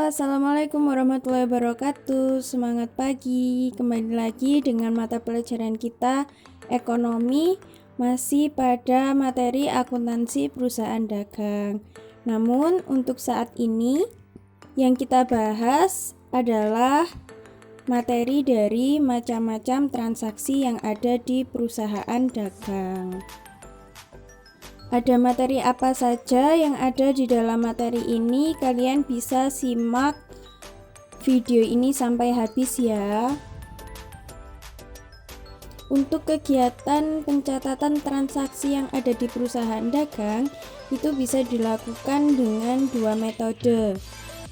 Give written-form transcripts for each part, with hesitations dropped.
Assalamualaikum warahmatullahi wabarakatuh. Semangat pagi. Kembali lagi dengan mata pelajaran kita ekonomi, masih pada materi akuntansi perusahaan dagang. Namun untuk saat ini yang kita bahas adalah materi dari macam-macam transaksi yang ada di perusahaan dagang. Ada materi apa saja yang ada di dalam materi ini? Kalian bisa simak video ini sampai habis ya. Untuk kegiatan pencatatan transaksi yang ada di perusahaan dagang itu bisa dilakukan dengan dua metode.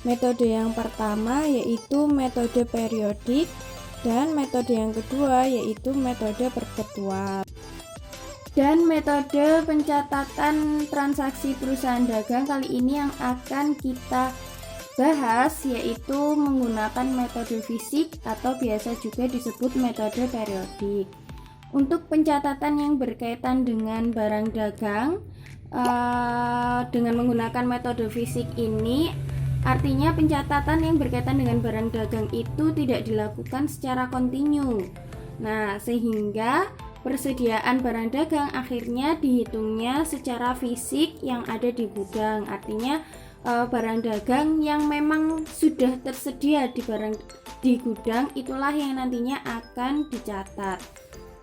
Metode yang pertama yaitu metode periodik dan metode yang kedua yaitu metode perpetual. Dan metode pencatatan transaksi perusahaan dagang kali ini yang akan kita bahas yaitu menggunakan metode fisik atau biasa juga disebut metode periodik. Untuk pencatatan yang berkaitan dengan barang dagang dengan menggunakan metode fisik ini, artinya pencatatan yang berkaitan dengan barang dagang itu tidak dilakukan secara kontinu. Nah, sehingga persediaan barang dagang akhirnya dihitungnya secara fisik yang ada di gudang. Artinya barang dagang yang memang sudah tersedia di gudang itulah yang nantinya akan dicatat.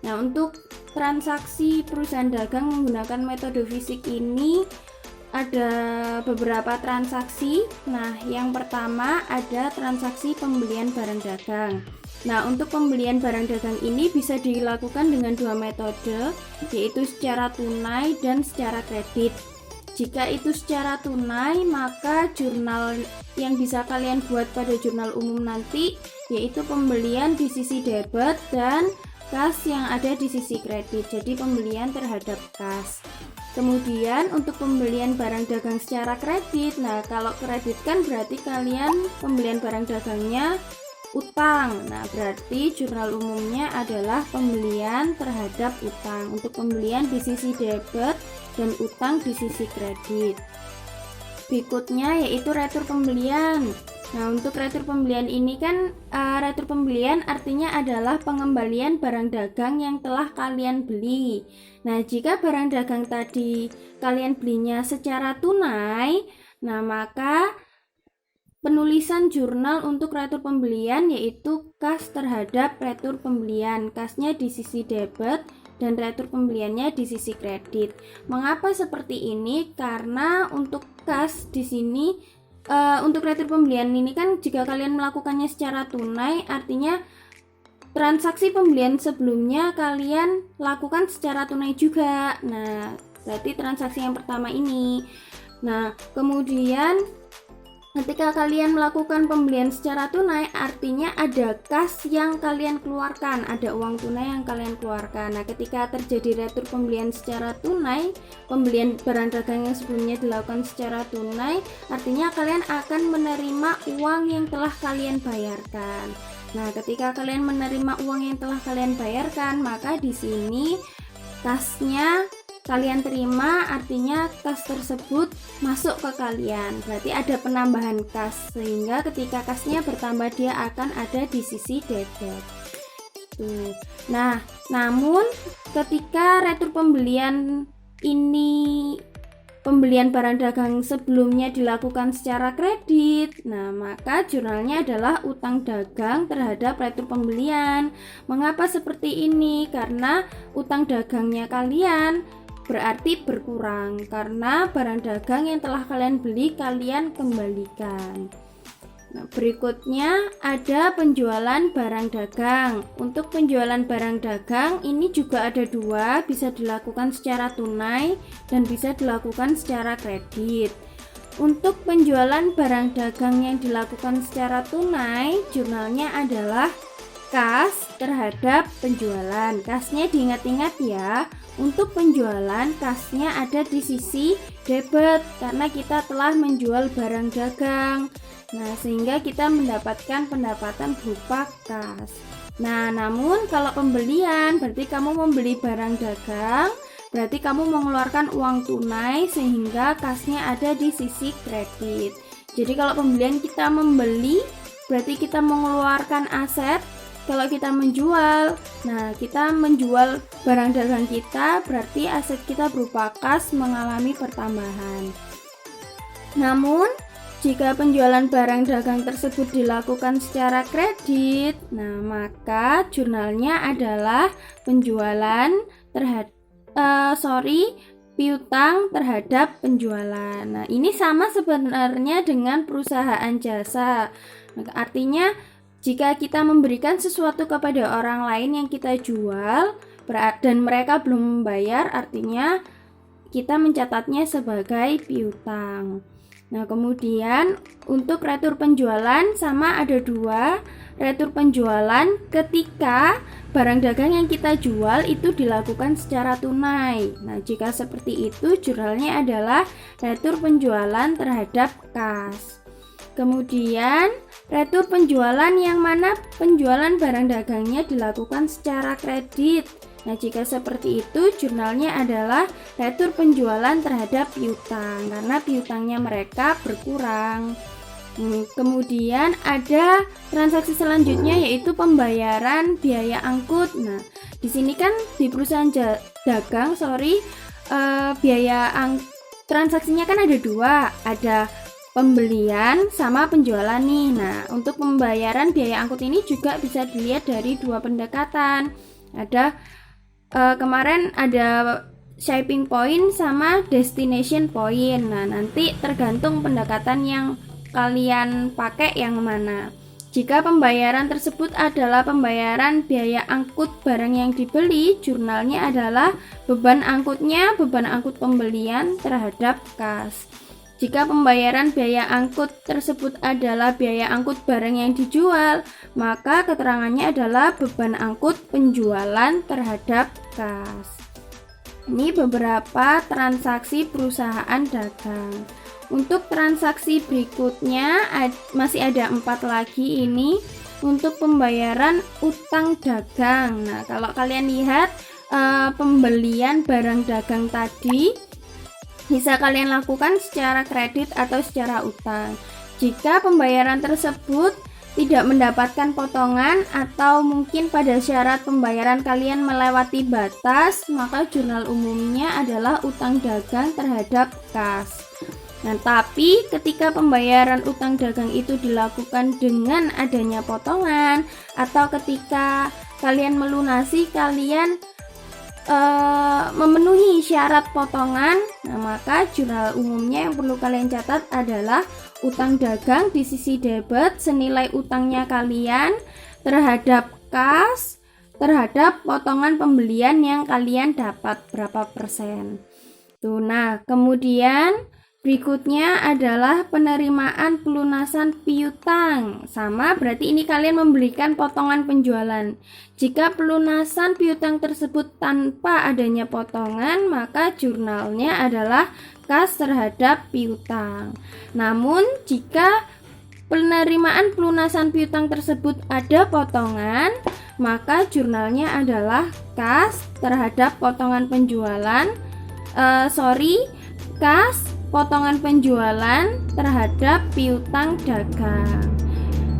Nah, untuk transaksi perusahaan dagang menggunakan metode fisik ini ada beberapa transaksi. Nah, yang pertama ada transaksi pembelian barang dagang. Nah, untuk pembelian barang dagang ini bisa dilakukan dengan dua metode, yaitu secara tunai dan secara kredit. Jika itu secara tunai, maka jurnal yang bisa kalian buat pada jurnal umum nanti yaitu pembelian di sisi debit dan kas yang ada di sisi kredit. Jadi pembelian terhadap kas. Kemudian untuk pembelian barang dagang secara kredit, nah kalau kredit kan berarti kalian pembelian barang dagangnya utang. Nah, berarti jurnal umumnya adalah pembelian terhadap utang. Untuk pembelian di sisi debit dan utang di sisi kredit. Berikutnya yaitu retur pembelian. Nah, untuk retur pembelian ini kan retur pembelian artinya adalah pengembalian barang dagang yang telah kalian beli. Nah, jika barang dagang tadi kalian belinya secara tunai, nah maka penulisan jurnal untuk retur pembelian yaitu kas terhadap retur pembelian. Kasnya di sisi debit dan retur pembeliannya di sisi kredit. Mengapa seperti ini? Karena untuk kas di sini untuk retur pembelian ini kan jika kalian melakukannya secara tunai artinya transaksi pembelian sebelumnya kalian lakukan secara tunai juga. Nah, berarti transaksi yang pertama ini. Nah, kemudian ketika kalian melakukan pembelian secara tunai, artinya ada kas yang kalian keluarkan, ada uang tunai yang kalian keluarkan. Nah, ketika terjadi retur pembelian secara tunai, pembelian barang dagang yang sebelumnya dilakukan secara tunai, artinya kalian akan menerima uang yang telah kalian bayarkan. Nah, ketika kalian menerima uang yang telah kalian bayarkan, maka di sini kasnya kalian terima, artinya kas tersebut masuk ke kalian. Berarti ada penambahan kas, sehingga ketika kasnya bertambah dia akan ada di sisi debit. Nah, namun ketika retur pembelian ini pembelian barang dagang sebelumnya dilakukan secara kredit, nah maka jurnalnya adalah utang dagang terhadap retur pembelian. Mengapa seperti ini? Karena utang dagangnya kalian berarti berkurang karena barang dagang yang telah kalian beli kalian kembalikan. Nah, berikutnya ada penjualan barang dagang. Untuk penjualan barang dagang ini juga ada dua, bisa dilakukan secara tunai dan bisa dilakukan secara kredit. Untuk penjualan barang dagang yang dilakukan secara tunai, jurnalnya adalah kas terhadap penjualan. Kasnya diingat-ingat ya. Untuk penjualan kasnya ada di sisi debit karena kita telah menjual barang dagang. Nah, sehingga kita mendapatkan pendapatan berupa kas. Nah, namun kalau pembelian berarti kamu membeli barang dagang, berarti kamu mengeluarkan uang tunai sehingga kasnya ada di sisi kredit. Jadi kalau pembelian kita membeli berarti kita mengeluarkan aset. Kalau kita menjual, nah kita menjual barang dagang kita berarti aset kita berupa kas mengalami pertambahan. Namun jika penjualan barang dagang tersebut dilakukan secara kredit, nah maka jurnalnya adalah penjualan piutang terhadap penjualan. Nah, ini sama sebenarnya dengan perusahaan jasa. Nah, artinya jika kita memberikan sesuatu kepada orang lain yang kita jual dan mereka belum membayar, artinya kita mencatatnya sebagai piutang. Nah, kemudian untuk retur penjualan sama ada dua. Retur penjualan ketika barang dagang yang kita jual itu dilakukan secara tunai. Nah, jika seperti itu jurnalnya adalah retur penjualan terhadap kas. Kemudian retur penjualan yang mana penjualan barang dagangnya dilakukan secara kredit. Nah, jika seperti itu jurnalnya adalah retur penjualan terhadap piutang karena piutangnya mereka berkurang. Kemudian ada transaksi selanjutnya yaitu pembayaran biaya angkut. Nah, di sini kan di perusahaan dagang, transaksinya kan ada dua, ada pembelian sama penjualan nih. Nah, untuk pembayaran biaya angkut ini juga bisa dilihat dari dua pendekatan. Ada kemarin ada shipping point sama destination point. Nah, nanti tergantung pendekatan yang kalian pakai yang mana. Jika pembayaran tersebut adalah pembayaran biaya angkut barang yang dibeli, jurnalnya adalah beban angkut pembelian terhadap kas. Jika pembayaran biaya angkut tersebut adalah biaya angkut barang yang dijual, maka keterangannya adalah beban angkut penjualan terhadap kas. Ini beberapa transaksi perusahaan dagang. Untuk transaksi berikutnya masih ada 4 lagi ini untuk pembayaran utang dagang. Nah, kalau kalian lihat pembelian barang dagang tadi bisa kalian lakukan secara kredit atau secara utang. Jika pembayaran tersebut tidak mendapatkan potongan atau mungkin pada syarat pembayaran kalian melewati batas, maka jurnal umumnya adalah utang dagang terhadap kas. Nah, tapi ketika pembayaran utang dagang itu dilakukan dengan adanya potongan atau ketika kalian melunasi, kalian memenuhi syarat potongan, nah maka jurnal umumnya yang perlu kalian catat adalah utang dagang di sisi debit senilai utangnya kalian terhadap kas terhadap potongan pembelian yang kalian dapat berapa persen. Tuh, nah kemudian berikutnya adalah penerimaan pelunasan piutang. Sama, berarti ini kalian memberikan potongan penjualan. Jika pelunasan piutang tersebut tanpa adanya potongan, maka jurnalnya adalah kas terhadap piutang. Namun, jika penerimaan pelunasan piutang tersebut ada potongan, maka jurnalnya adalah kas terhadap potongan penjualan. Kas potongan penjualan terhadap piutang dagang.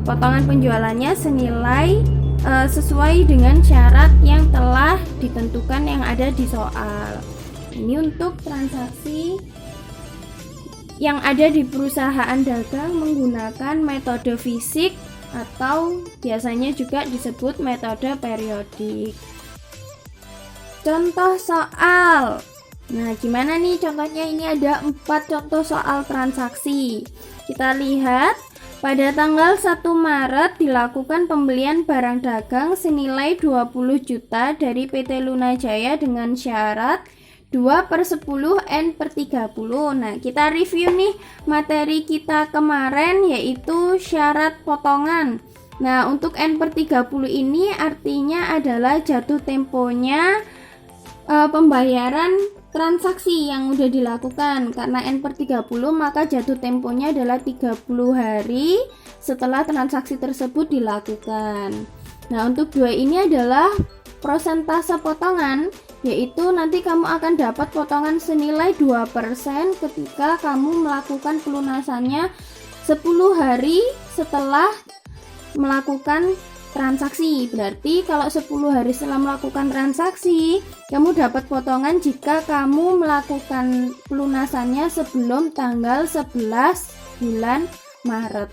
Potongan penjualannya senilai sesuai dengan syarat yang telah ditentukan yang ada di soal. Ini untuk transaksi yang ada di perusahaan dagang menggunakan metode fisik atau biasanya juga disebut metode periodik. Contoh soal. Nah, gimana nih contohnya? Ini ada 4 contoh soal transaksi. Kita lihat, pada tanggal 1 Maret dilakukan pembelian barang dagang senilai 20 juta dari PT Luna Jaya dengan syarat 2/10 N/30. Nah, kita review nih materi kita kemarin yaitu syarat potongan. Nah, untuk N/30 ini artinya adalah jatuh temponya pembayaran transaksi yang udah dilakukan. Karena N/30 maka jatuh temponya adalah 30 hari setelah transaksi tersebut dilakukan. Nah, untuk 2 ini adalah prosentase potongan, yaitu nanti kamu akan dapat potongan senilai 2% ketika kamu melakukan pelunasannya 10 hari setelah melakukan transaksi. Berarti kalau 10 hari setelah melakukan transaksi, kamu dapat potongan jika kamu melakukan pelunasannya sebelum tanggal 11 bulan Maret.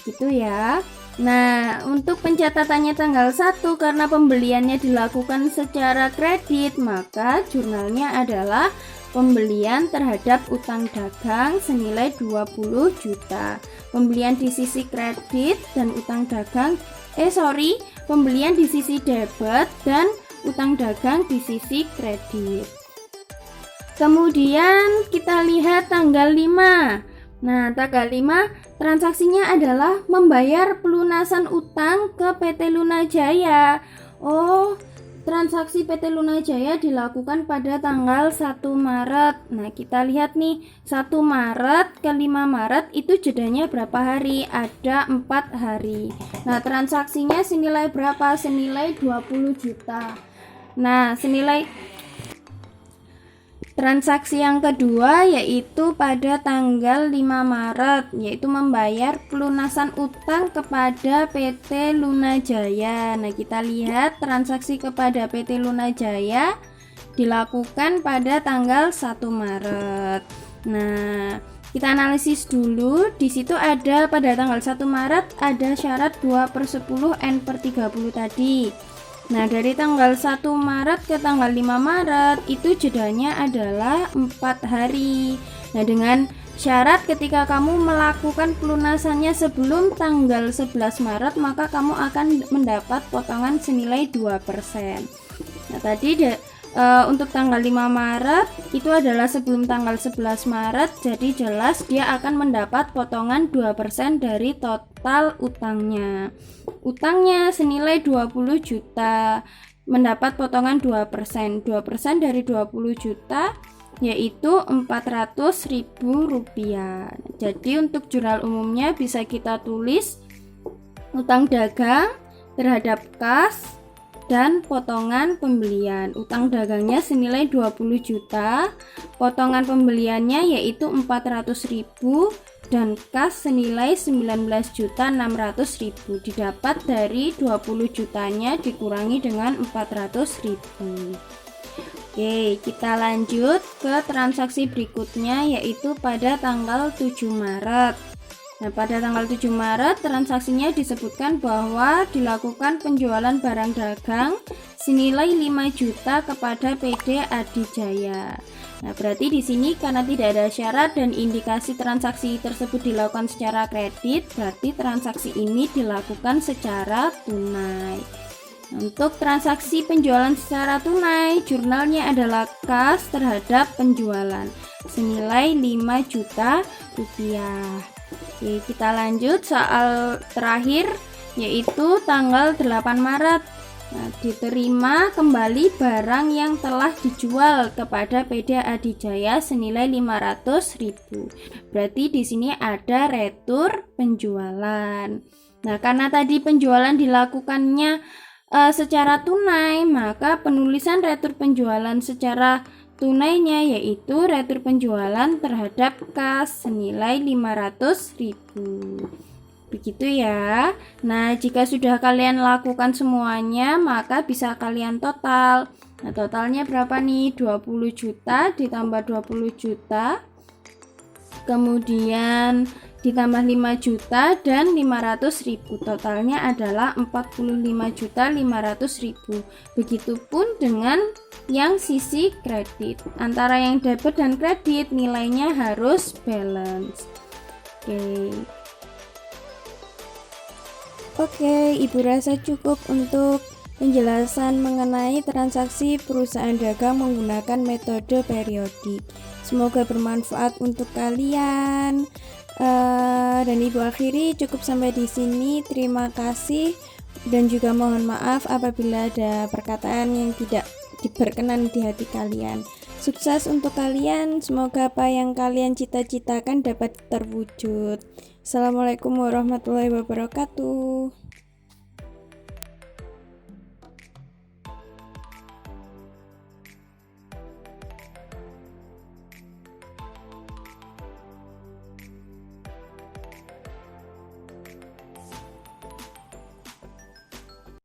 Gitu ya. Nah, untuk pencatatannya tanggal 1 karena pembeliannya dilakukan secara kredit, maka jurnalnya adalah pembelian terhadap utang dagang senilai 20 juta. Pembelian di sisi kredit dan utang dagang pembelian di sisi debit dan utang dagang di sisi kredit. Kemudian kita lihat tanggal 5. Nah, tanggal 5 transaksinya adalah membayar pelunasan utang ke PT Luna Jaya. Transaksi PT Luna Jaya dilakukan pada tanggal 1 Maret. Nah, kita lihat nih, 1 Maret ke 5 Maret itu jedanya berapa hari? Ada 4 hari. Nah, transaksinya senilai berapa? Senilai 20 juta. Nah, senilai transaksi yang kedua yaitu pada tanggal 5 Maret, yaitu membayar pelunasan utang kepada PT Luna Jaya. Nah, kita lihat transaksi kepada PT Luna Jaya dilakukan pada tanggal 1 Maret. Nah, kita analisis dulu. Di situ ada pada tanggal 1 Maret ada syarat 2/10 N/30 tadi. Nah, dari tanggal 1 Maret ke tanggal 5 Maret itu jedanya adalah 4 hari. Nah, dengan syarat ketika kamu melakukan pelunasannya sebelum tanggal 11 Maret, maka kamu akan mendapat potongan senilai 2%. Nah, tadi untuk tanggal 5 Maret itu adalah sebelum tanggal 11 Maret, jadi jelas dia akan mendapat potongan 2% dari total utangnya. Utangnya senilai 20 juta, mendapat potongan 2%. 2% dari 20 juta yaitu Rp400.000. Jadi untuk jurnal umumnya bisa kita tulis utang dagang terhadap kas dan potongan pembelian. Utang dagangnya senilai 20 juta, potongan pembeliannya yaitu 400.000 dan kas senilai 19.600.000 didapat dari 20 jutanya dikurangi dengan 400.000. Oke, kita lanjut ke transaksi berikutnya yaitu pada tanggal 7 Maret. Nah, pada tanggal 7 Maret transaksinya disebutkan bahwa dilakukan penjualan barang dagang senilai 5 juta kepada PD Adijaya. Nah, berarti di sini karena tidak ada syarat dan indikasi transaksi tersebut dilakukan secara kredit, berarti transaksi ini dilakukan secara tunai. Untuk transaksi penjualan secara tunai, jurnalnya adalah kas terhadap penjualan senilai 5 juta rupiah. Oke, kita lanjut soal terakhir yaitu tanggal 8 Maret. Nah, diterima kembali barang yang telah dijual kepada PD Adijaya senilai 500.000. Berarti di sini ada retur penjualan. Nah, karena tadi penjualan dilakukannya secara tunai, maka penulisan retur penjualan secara tunainya yaitu retur penjualan terhadap kas senilai 500.000. Begitu ya. Nah, jika sudah kalian lakukan semuanya, maka bisa kalian total. Nah, totalnya berapa nih? 20 juta ditambah 20 juta. Kemudian ditambah 5 juta dan 500.000. Totalnya adalah 45.500.000. Begitupun dengan yang sisi kredit. Antara yang debit dan kredit nilainya harus balance. Oke, Ibu rasa cukup untuk penjelasan mengenai transaksi perusahaan dagang menggunakan metode periodik. Semoga bermanfaat untuk kalian. Dan Ibu akhiri cukup sampai di sini. Terima kasih dan juga mohon maaf apabila ada perkataan yang tidak berkenan di hati kalian. Sukses untuk kalian, semoga apa yang kalian cita-citakan dapat terwujud. Assalamualaikum warahmatullahi wabarakatuh.